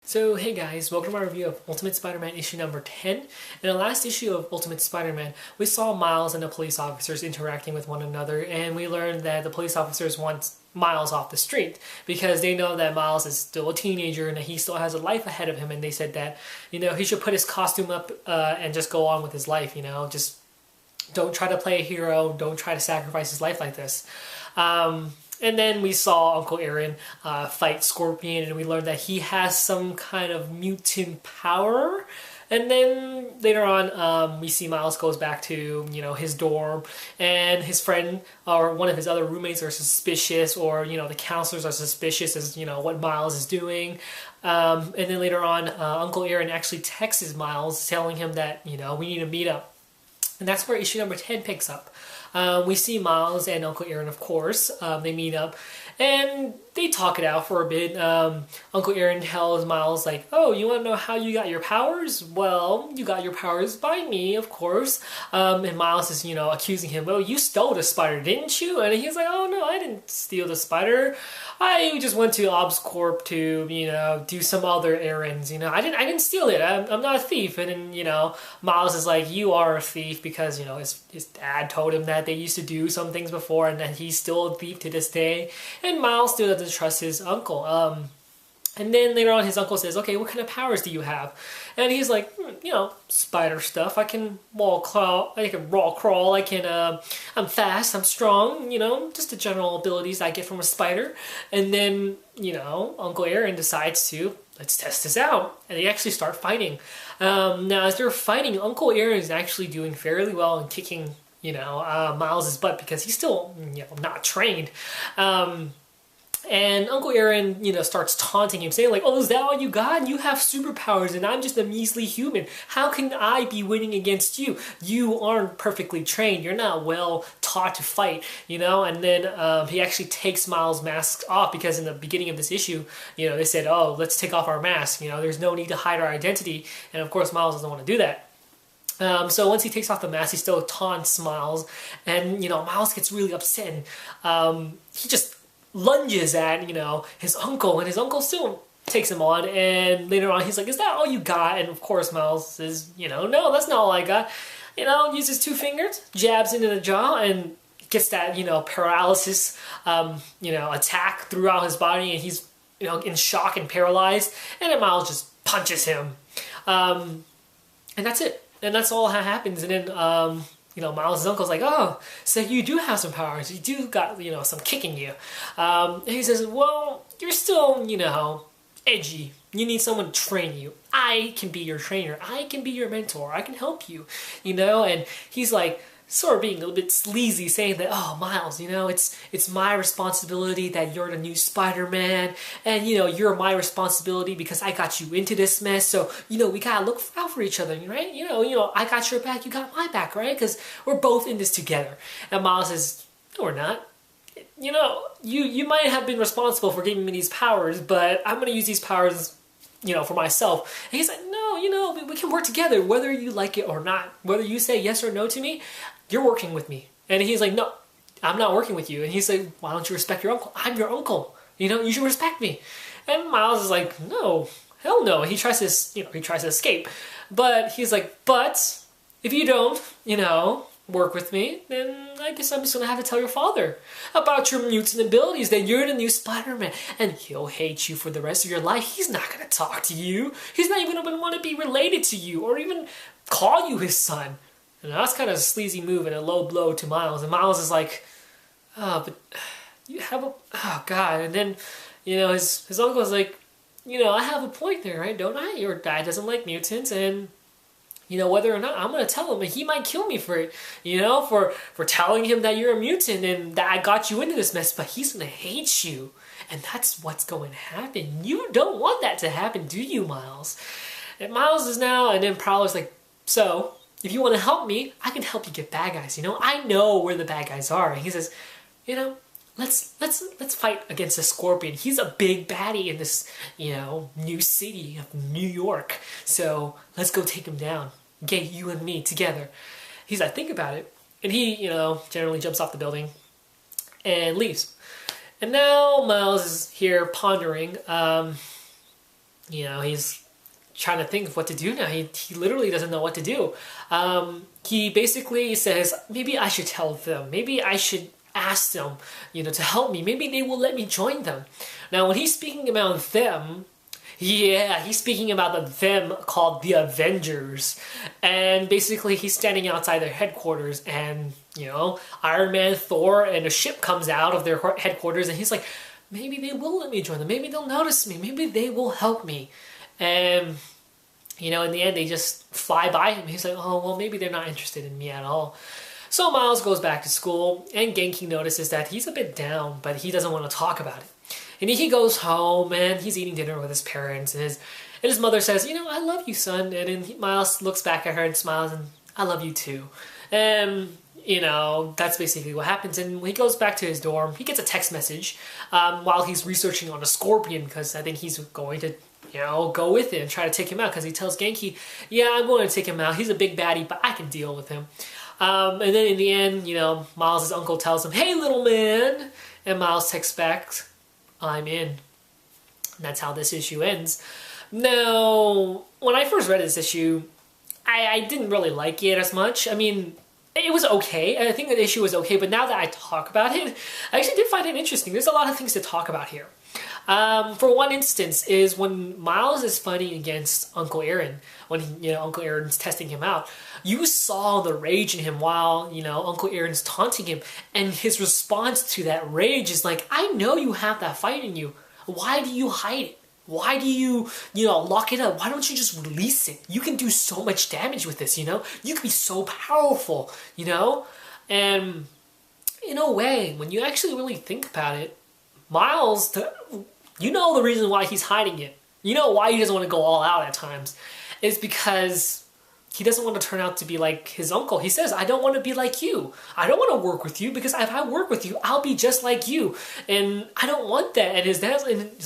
So hey guys, welcome to my review of Ultimate Spider-Man issue number 10. In the last issue of Ultimate Spider-Man, we saw Miles and the police officers interacting with one another, and we learned that the police officers want Miles off the street because they know that Miles is still a teenager and that he still has a life ahead of him, and they said that, he should put his costume up and just go on with his life, just don't try to play a hero, don't try to sacrifice his life like this. And then we saw Uncle Aaron fight Scorpion, and we learned that he has some kind of mutant power. And then later on, we see Miles goes back to, his dorm, and his friend or one of his other roommates are suspicious, or, the counselors are suspicious as, what Miles is doing. And then later on, Uncle Aaron actually texts Miles telling him that, we need to meet up. And that's where issue number 10 picks up. We see Miles and Uncle Aaron, of course. They meet up and they talk it out for a bit. Uncle Aaron tells Miles, like, oh, you want to know how you got your powers? Well, you got your powers by me, of course. And Miles is, accusing him, well, you stole the spider, didn't you? And he's like, oh, no, I didn't steal the spider. I just went to Oscorp to, do some other errands. I didn't steal it. I'm not a thief. And then, Miles is like, you are a thief because, his dad told him that they used to do some things before and that he's still a thief to this day. And Miles still doesn't trust his uncle. And then later on, his uncle says, okay, what kind of powers do you have? And he's like, spider stuff. I can wall crawl, I'm fast, I'm strong, just the general abilities I get from a spider. And then, Uncle Aaron decides to, let's test this out. And they actually start fighting. Now, as they're fighting, Uncle Aaron is actually doing fairly well and kicking, Miles's butt because he's still, not trained. And Uncle Aaron, starts taunting him, saying like, oh, is that all you got? You have superpowers and I'm just a measly human. How can I be winning against you? You aren't perfectly trained. You're not well taught to fight, And then he actually takes Miles' mask off because in the beginning of this issue, they said, oh, let's take off our mask. There's no need to hide our identity. And of course, Miles doesn't want to do that. So once he takes off the mask, he still taunts Miles. And, Miles gets really upset. And he just lunges at, his uncle, and his uncle still takes him on, and later on he's like, is that all you got? And of course Miles says, no, that's not all I got. Uses two fingers, jabs into the jaw, and gets that, paralysis, attack throughout his body, and he's, in shock and paralyzed, and then Miles just punches him. And that's it. And that's all that happens, and then, Miles' uncle's like, oh, so you do have some powers. You do got, some kick in you. And he says, well, you're still, edgy. You need someone to train you. I can be your trainer. I can be your mentor. I can help you, And he's like, sort of being a little bit sleazy, saying that, oh, Miles, it's my responsibility that you're the new Spider-Man, and, you're my responsibility because I got you into this mess, so, we gotta look out for each other, right? I got your back, you got my back, right? Because we're both in this together. And Miles says, no, we're not. You might have been responsible for giving me these powers, but I'm gonna use these powers for myself. And he's like, no, we can work together, whether you like it or not. Whether you say yes or no to me, you're working with me. And he's like, no, I'm not working with you. And he's like, why don't you respect your uncle? I'm your uncle. You should respect me. And Miles is like, no, hell no. He tries to escape. But he's like, but if you don't, work with me, then I guess I'm just gonna have to tell your father about your mutant abilities, that you're the new Spider-Man, and he'll hate you for the rest of your life. He's not gonna talk to you. He's not even gonna want to be related to you or even call you his son. And that's kind of a sleazy move and a low blow to Miles. And Miles is like, oh, but you have a, oh God. And then, his uncle is like, I have a point there, right? Don't I? Your dad doesn't like mutants, and whether or not I'm going to tell him, and he might kill me for it, for telling him that you're a mutant and that I got you into this mess, but he's going to hate you. And that's what's going to happen. You don't want that to happen, do you, Miles? And Miles is now, and then Prowler's like, so, if you want to help me, I can help you get bad guys, I know where the bad guys are. And he says, let's fight against the Scorpion. He's a big baddie in this, new city of New York. So let's go take him down. Get you and me together. He's like, think about it. And he, generally jumps off the building and leaves. And now Miles is here pondering, he's trying to think of what to do now. He literally doesn't know what to do. He basically says, maybe I should tell them. Maybe I should ask them, to help me. Maybe they will let me join them. Now, when he's speaking about them, yeah, he's speaking about them called the Avengers. And basically, he's standing outside their headquarters, and, Iron Man, Thor, and a ship comes out of their headquarters, and he's like, maybe they will let me join them. Maybe they'll notice me. Maybe they will help me. And, in the end, they just fly by him. He's like, oh, well, maybe they're not interested in me at all. So Miles goes back to school, and Genki notices that he's a bit down, but he doesn't want to talk about it. And he goes home, and he's eating dinner with his parents, and his mother says, I love you, son. And then Miles looks back at her and smiles, and I love you too. And, that's basically what happens. And when he goes back to his dorm, he gets a text message while he's researching on a scorpion, because I think he's going to go with it and try to take him out, because he tells Genki, yeah, I'm going to take him out. He's a big baddie, but I can deal with him. And then in the end, Miles' uncle tells him, hey, little man. And Miles texts back, I'm in. And that's how this issue ends. Now, when I first read this issue, I didn't really like it as much. I mean, it was okay. I think the issue was okay, but now that I talk about it, I actually did find it interesting. There's a lot of things to talk about here. For one instance is when Miles is fighting against Uncle Aaron, when Uncle Aaron's testing him out, you saw the rage in him while, Uncle Aaron's taunting him, and his response to that rage is like, I know you have that fight in you. Why do you hide it? Why do you, lock it up? Why don't you just release it? You can do so much damage with this, You can be so powerful, And in a way, when you actually really think about it, Miles, the reason why he's hiding it. Why he doesn't want to go all out at times. Is because he doesn't want to turn out to be like his uncle. He says, I don't want to be like you. I don't want to work with you, because if I work with you, I'll be just like you. And I don't want that. And his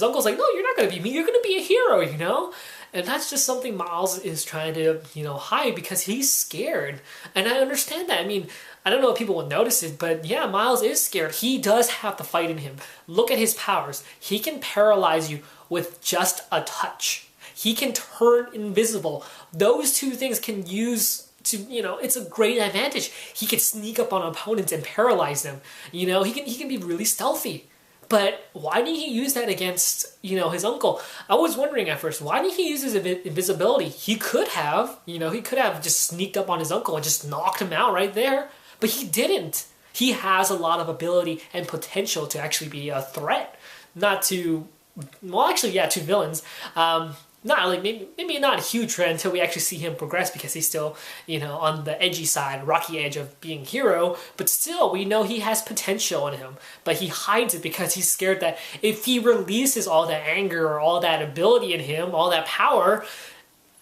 uncle's like, no, you're not going to be me. You're going to be a hero, And that's just something Miles is trying to, hide, because he's scared. And I understand that. I mean, I don't know if people will notice it, but yeah, Miles is scared. He does have the fight in him. Look at his powers. He can paralyze you with just a touch. He can turn invisible. Those two things can use to, it's a great advantage. He can sneak up on opponents and paralyze them. He can be really stealthy. But why didn't he use that against, his uncle? I was wondering at first, why didn't he use his invisibility? He could have, just sneaked up on his uncle and just knocked him out right there. But he didn't. He has a lot of ability and potential to actually be a threat. Not to, to villains. Maybe not a huge threat until we actually see him progress, because he's still, on the edgy side, rocky edge of being hero. But still, we know he has potential in him. But he hides it because he's scared that if he releases all that anger or all that ability in him, all that power,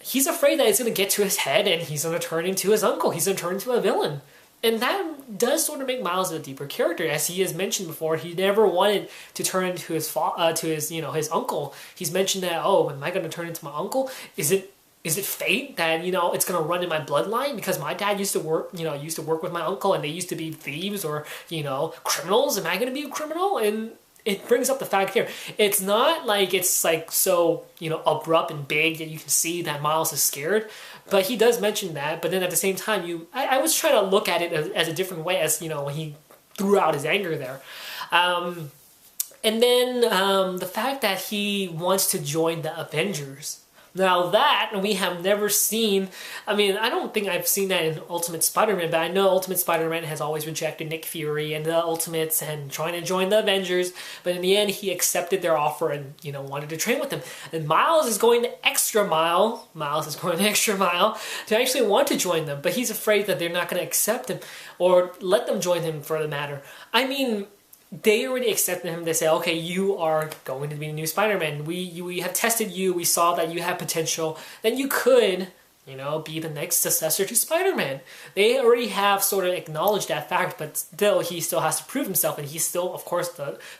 he's afraid that it's going to get to his head and he's going to turn into his uncle. He's going to turn into a villain. And that does sort of make Miles a deeper character. As he has mentioned before, he never wanted to turn into his his uncle. He's mentioned that, oh, am I going to turn into my uncle? Is it fate that, it's going to run in my bloodline? Because my dad used to work with my uncle, and they used to be thieves or, criminals. Am I going to be a criminal? And it brings up the fact here. It's not like it's like so, abrupt and big that you can see that Miles is scared. But he does mention that. But then at the same time, I was trying to look at it as a different way, as, when he threw out his anger there. And then the fact that he wants to join the Avengers. Now that we have never seen, I don't think I've seen that in Ultimate Spider-Man, but I know Ultimate Spider-Man has always rejected Nick Fury and the Ultimates and trying to join the Avengers, but in the end he accepted their offer and, wanted to train with them. And Miles is going the extra mile to actually want to join them, but he's afraid that they're not going to accept him or let them join him for the matter. They already accepted him. They say, okay, you are going to be the new Spider-Man. We have tested you. We saw that you have potential. Then you could, be the next successor to Spider-Man. They already have sort of acknowledged that fact, but still, he still has to prove himself. And he still, of course,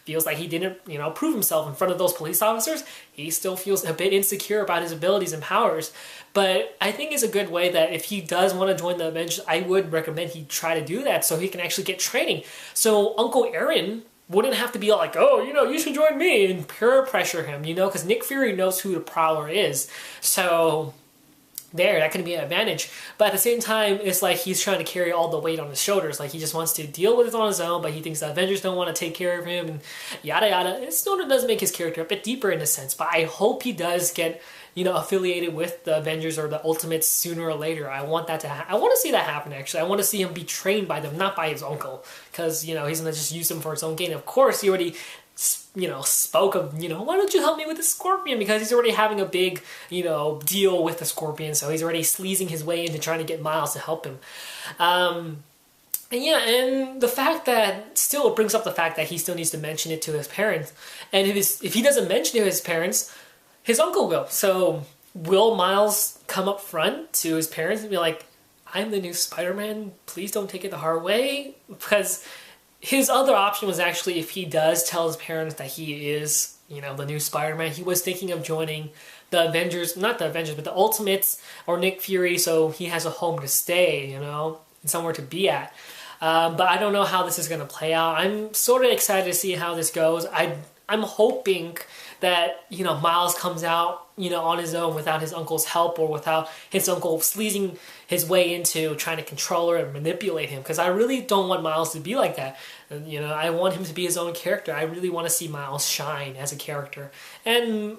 feels like he didn't, prove himself in front of those police officers. He still feels a bit insecure about his abilities and powers. But I think it's a good way that if he does want to join the Avengers, I would recommend he try to do that so he can actually get training. So Uncle Aaron, wouldn't have to be like, oh, you should join me and peer pressure him, because Nick Fury knows who the Prowler is. So that can be an advantage. But at the same time, it's like he's trying to carry all the weight on his shoulders. Like he just wants to deal with it on his own, but he thinks the Avengers don't want to take care of him and yada yada. It sort of does make his character a bit deeper in a sense, but I hope he does get, affiliated with the Avengers or the Ultimates sooner or later. I want that to I want to see that happen, actually. I want to see him be trained by them, not by his uncle. Because, he's going to just use them for his own gain. Of course, he already spoke of, why don't you help me with the Scorpion? Because he's already having a big, deal with the Scorpion, so he's already sleazing his way into trying to get Miles to help him. And the fact that, still it brings up the fact that he still needs to mention it to his parents. And if he doesn't mention it to his parents, his uncle will. So will Miles come up front to his parents and be like, I'm the new Spider-Man, please don't take it the hard way? Because his other option was actually, if he does tell his parents that he is, the new Spider-Man, he was thinking of joining the Avengers, not the Avengers, but the Ultimates or Nick Fury, so he has a home to stay, and somewhere to be at. But I don't know how this is going to play out. I'm sort of excited to see how this goes. I'm hoping that, Miles comes out, on his own without his uncle's help or without his uncle sleazing his way into trying to control her and manipulate him. Because I really don't want Miles to be like that. I want him to be his own character. I really want to see Miles shine as a character. And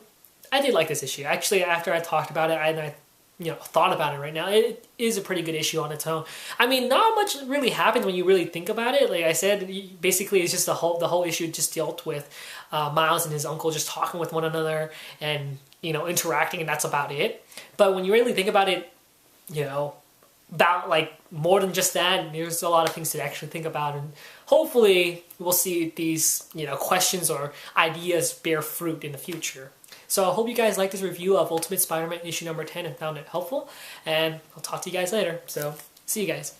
I did like this issue. Actually, after I talked about it, I thought about it right now, it is a pretty good issue on its own. I mean, not much really happens when you really think about it. Like I said, basically it's just the whole issue just dealt with Miles and his uncle just talking with one another and, interacting, and that's about it. But when you really think about it, about like more than just that, there's a lot of things to actually think about, and hopefully we'll see these, questions or ideas bear fruit in the future. So I hope you guys liked this review of Ultimate Spider-Man issue number 10 and found it helpful. And I'll talk to you guys later. So, see you guys.